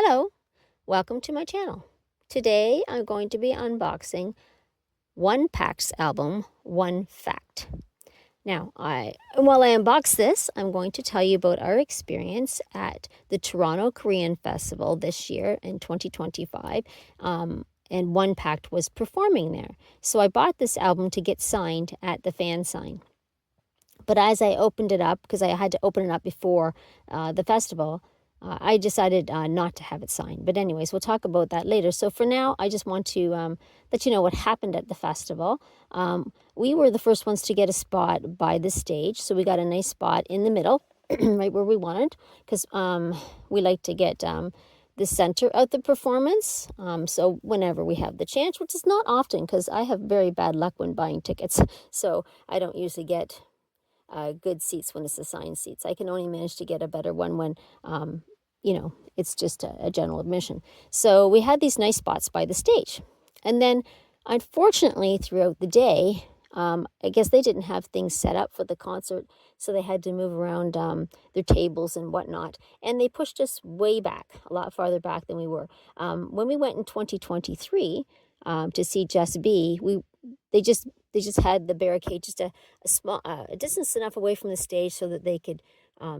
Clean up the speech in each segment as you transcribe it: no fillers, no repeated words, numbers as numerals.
Hello, welcome to my channel. Today I'm going to be unboxing one Pact's album, One Fact. Now, while I unbox this, I'm going to tell you about our experience at the Toronto Korean Festival this year in 2025, and One Pact was performing there. So I bought this album to get signed at the fan sign. But as I opened it up, because I had to open it up before the festival, I decided not to have it signed. But anyways, we'll talk about that later. So for now, I just want to let you know what happened at the festival. We were the first ones to get a spot by the stage. So we got a nice spot in the middle, right where we wanted, because we like to get the center of the performance. So whenever we have the chance, which is not often, because I have very bad luck when buying tickets. So I don't usually get good seats when it's assigned seats. I can only manage to get a better one when, it's just a general admission. So we had these nice spots by the stage. And then, unfortunately, throughout the day, I guess they didn't have things set up for the concert, so they had to move around their tables and whatnot. And they pushed us way back, a lot farther back than we were. When we went in 2023 to see Just Be, they just had the barricade just a small a distance enough away from the stage so that they could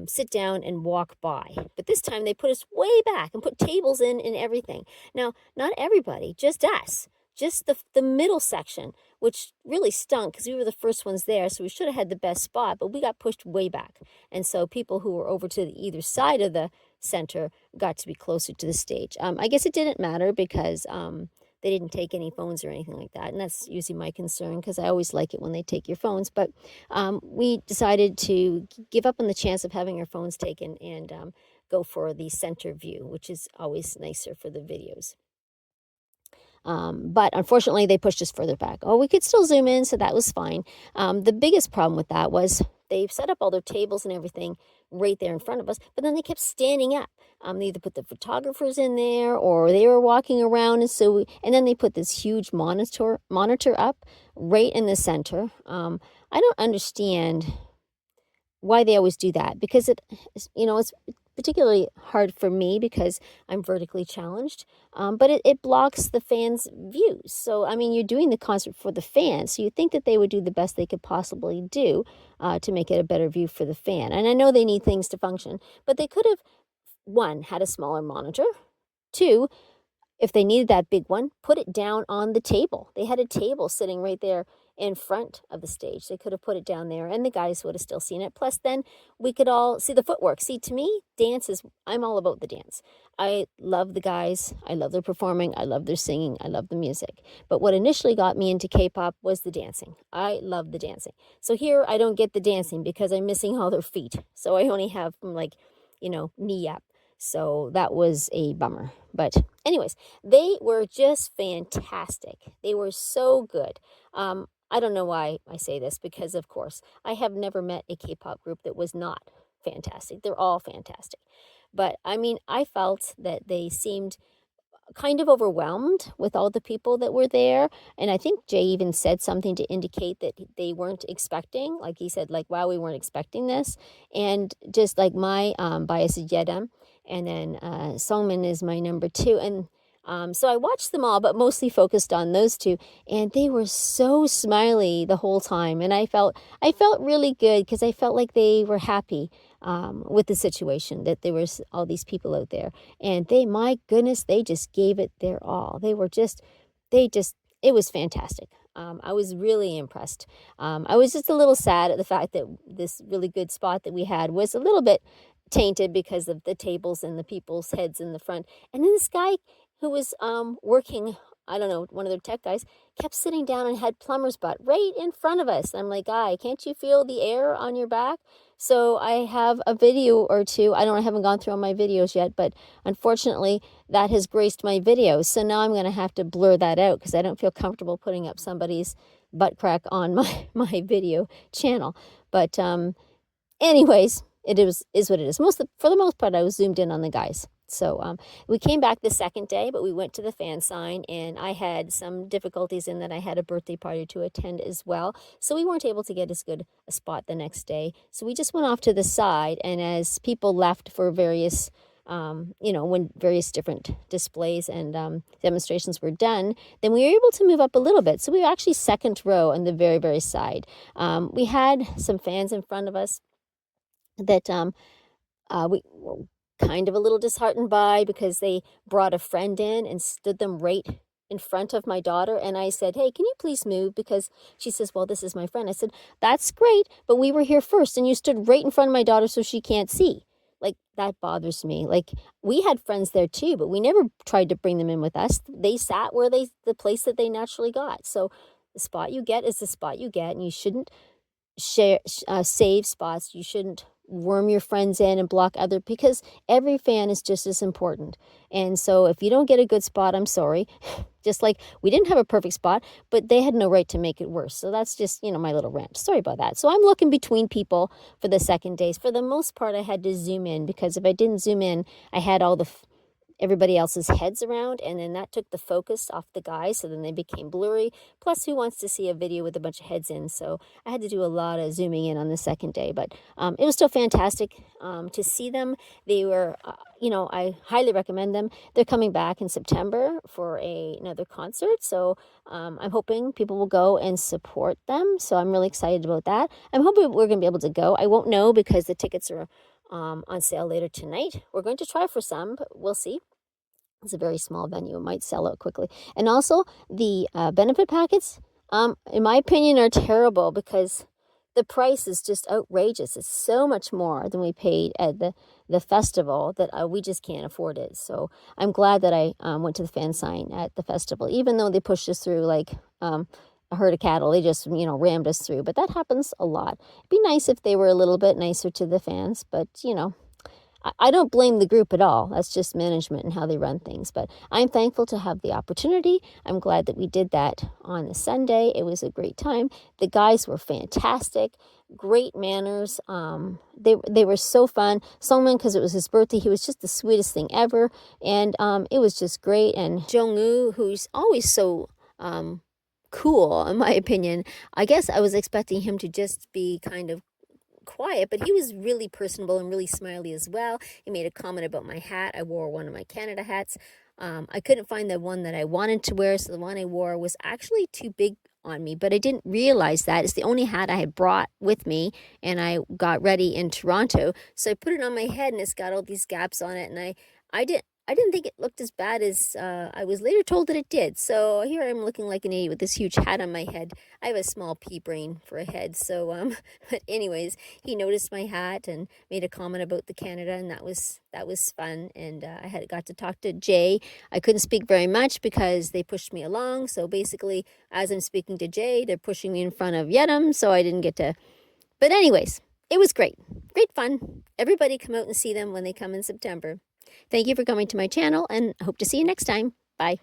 sit down and walk by. But this time they put us way back and put tables in and everything. Now, not everybody, just us, just the middle section, which really stunk because we were the first ones there, so we should have had the best spot, but we got pushed way back. And so people who were over to the either side of the center got to be closer to the stage. I guess it didn't matter because they didn't take any phones or anything like that. And that's usually my concern because I always like it when they take your phones. But we decided to give up on the chance of having our phones taken and go for the center view, which is always nicer for the videos. But unfortunately, they pushed us further back. Oh, we could still zoom in, so that was fine. The biggest problem with that was they've set up all their tables and everything right there in front of us, but then they kept standing up. They either put the photographers in there or they were walking around, and then they put this huge monitor up right in the center. I don't understand why they always do that, because it's particularly hard for me because I'm vertically challenged, but it blocks the fans' views. So, I mean, you're doing the concert for the fans, so you think that they would do the best they could possibly do to make it a better view for the fan. And I know they need things to function, but they could have, one, had a smaller monitor, two, if they needed that big one, put it down on the table. They had a table sitting right there in front of the stage. They could have put it down there and the guys would have still seen it. Plus, then we could all see the footwork. See, to me, I'm all about the dance. I love the guys. I love their performing. I love their singing. I love the music. But what initially got me into K-pop was the dancing. I love the dancing. So here I don't get the dancing because I'm missing all their feet. So I only have from knee up. So that was a bummer. But anyways, they were just fantastic. They were so good. I don't know why I say this because, of course, I have never met a K-pop group that was not fantastic. They're all fantastic. But, I mean, I felt that they seemed kind of overwhelmed with all the people that were there. And I think Jay even said something to indicate that they weren't expecting. Like he said, wow, we weren't expecting this. And just like my bias is Yedam. And then Songmin is my number 2. And so I watched them all, but mostly focused on those two. And they were so smiley the whole time. And I felt really good because I felt like they were happy with the situation, that there was all these people out there. And my goodness, they just gave it their all. It was fantastic. I was really impressed. I was just a little sad at the fact that this really good spot that we had was a little bit tainted because of the tables and the people's heads in the front. And then this guy who was working, I don't know, one of their tech guys, kept sitting down and had plumber's butt right in front of us. I'm like, guy, can't you feel the air on your back? So I have a video or two. I haven't gone through all my videos yet, but unfortunately that has graced my videos. So now I'm going to have to blur that out because I don't feel comfortable putting up somebody's butt crack on my video channel. But anyways, is what it is. For the most part, I was zoomed in on the guys. So we came back the second day, but we went to the fan sign, and I had some difficulties in that I had a birthday party to attend as well. So we weren't able to get as good a spot the next day. So we just went off to the side, and as people left for various when various different displays and demonstrations were done, then we were able to move up a little bit. So we were actually second row on the very, very side. We had some fans in front of us that we were kind of a little disheartened by, because they brought a friend in and stood them right in front of my daughter. And I said, hey, can you please move? Because she says, well, this is my friend. I said, that's great, but we were here first and you stood right in front of my daughter so she can't see. Like, that bothers me. Like, we had friends there too, but we never tried to bring them in with us. They sat where the place that they naturally got. So the spot you get is the spot you get, and you shouldn't save spots. You shouldn't worm your friends in and block other, because every fan is just as important. And so if you don't get a good spot, I'm sorry. Just like we didn't have a perfect spot, but they had no right to make it worse. So that's just, my little rant. Sorry about that. So I'm looking between people for the second days. For the most part, I had to zoom in, because if I didn't zoom in, I had all everybody else's heads around, and then that took the focus off the guys, so then they became blurry. Plus, who wants to see a video with a bunch of heads in? So I had to do a lot of zooming in on the second day, but it was still fantastic to see them. They were, I highly recommend them. They're coming back in September for another concert, so I'm hoping people will go and support them. So I'm really excited about that. I'm hoping we're going to be able to go. I won't know, because the tickets are on sale later tonight. We're going to try for some, but we'll see. It's a very small venue. It might sell out quickly. And also, the benefit packets, in my opinion, are terrible, because the price is just outrageous. It's so much more than we paid at the festival that we just can't afford it. So I'm glad that I went to the fan sign at the festival, even though they pushed us through like a herd of cattle. They just, rammed us through. But that happens a lot. It'd be nice if they were a little bit nicer to the fans, but, I don't blame the group at all. That's just management and how they run things. But I'm thankful to have the opportunity. I'm glad that we did that on the Sunday. It was a great time. The guys were fantastic, great manners. They were so fun. Songman, because it was his birthday, he was just the sweetest thing ever. And it was just great. And Jong-woo, who's always so cool, in my opinion, I guess I was expecting him to just be kind of quiet, but he was really personable and really smiley as well. He made a comment about my hat. I wore one of my Canada hats. I couldn't find the one that I wanted to wear, so the one I wore was actually too big on me, but I didn't realize that. It's the only hat I had brought with me, and I got ready in Toronto, so I put it on my head, and it's got all these gaps on it, and I didn't think it looked as bad as I was later told that it did. So here I'm looking like an idiot with this huge hat on my head. I have a small pea brain for a head. So, but anyways, he noticed my hat and made a comment about the Canada, and that was fun. And I got to talk to Jay. I couldn't speak very much because they pushed me along. So basically, as I'm speaking to Jay, they're pushing me in front of Yedem. So I didn't get to. But anyways, it was great. Great fun. Everybody come out and see them when they come in September. Thank you for coming to my channel, and hope to see you next time. Bye.